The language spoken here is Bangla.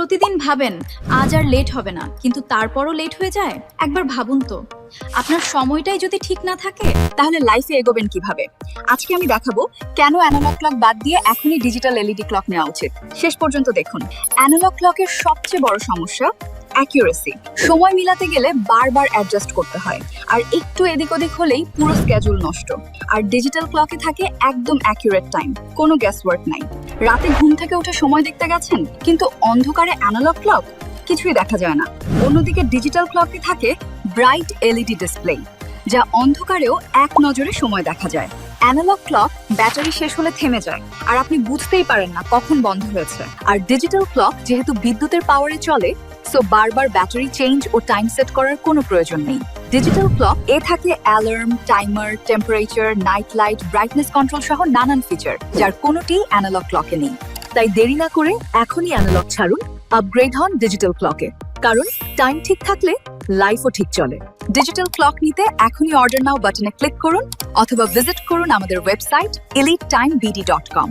প্রতিদিন ভাবেন আজ আর লেট হবে না, কিন্তু তারপরও লেট হয়ে যায়। একবার ভাবুন তো, আপনার সময়টাই যদি ঠিক না থাকে তাহলে লাইফে এগোবেন কিভাবে? আজকে আমি দেখাবো কেন অ্যানালগ ক্লক বাদ দিয়ে এখনই ডিজিটাল এলইডি ক্লক নেওয়া উচিত। শেষ পর্যন্ত দেখুন। অ্যানালগ ক্লকের সবচেয়ে বড় সমস্যা অ্যাকিউরেসি। সময় মিলাতে গেলে বারবার অ্যাডজাস্ট করতে হয়, আর একটু এদিক ওদিক হলেই পুরো স্কেজুল নষ্ট। আর ডিজিটাল ক্লকে থাকে একদম অ্যাকিউরেট টাইম, কোনো গ্যাসওয়ার্ক নাই। রাতে ঘুম থেকে উঠে সময় দেখতে গেছেন, কিন্তু অন্ধকারে অ্যানালগ ক্লক কিছুই দেখা যায় না। অন্যদিকে ডিজিটাল ক্লকে থাকে ব্রাইট এলইডি ডিসপ্লে, যা অন্ধকারেও এক নজরে সময় দেখা যায়। অ্যানালগ ক্লক ব্যাটারি শেষ হলে থেমে যায়, আর আপনি বুঝতেই পারেন না কখন বন্ধ হয়েছে। আর ডিজিটাল ক্লক যেহেতু বিদ্যুতের পাওয়ারে চলে, সো বারবার ব্যাটারি চেঞ্জ ও টাইম সেট করার কোনো প্রয়োজন নেই। ডিজিটাল ক্লক থাকে alarm, timer, temperature, night light, brightness control সহ নানান ফিচার, যার কোনোটি অ্যানালগ ক্লকে নেই। তাই দেরি না করে এখনই অ্যানালগ ছাড়ুন, আপগ্রেড হন ডিজিটাল ক্লকে। কারণ টাইম ঠিক থাকলে লাইফও ঠিক চলে। ডিজিটাল ক্লক নিতে এখনই অর্ডার নাও বাটনে ক্লিক করুন, অথবা ভিজিট করুন আমাদের ওয়েবসাইট elitetimebd.com।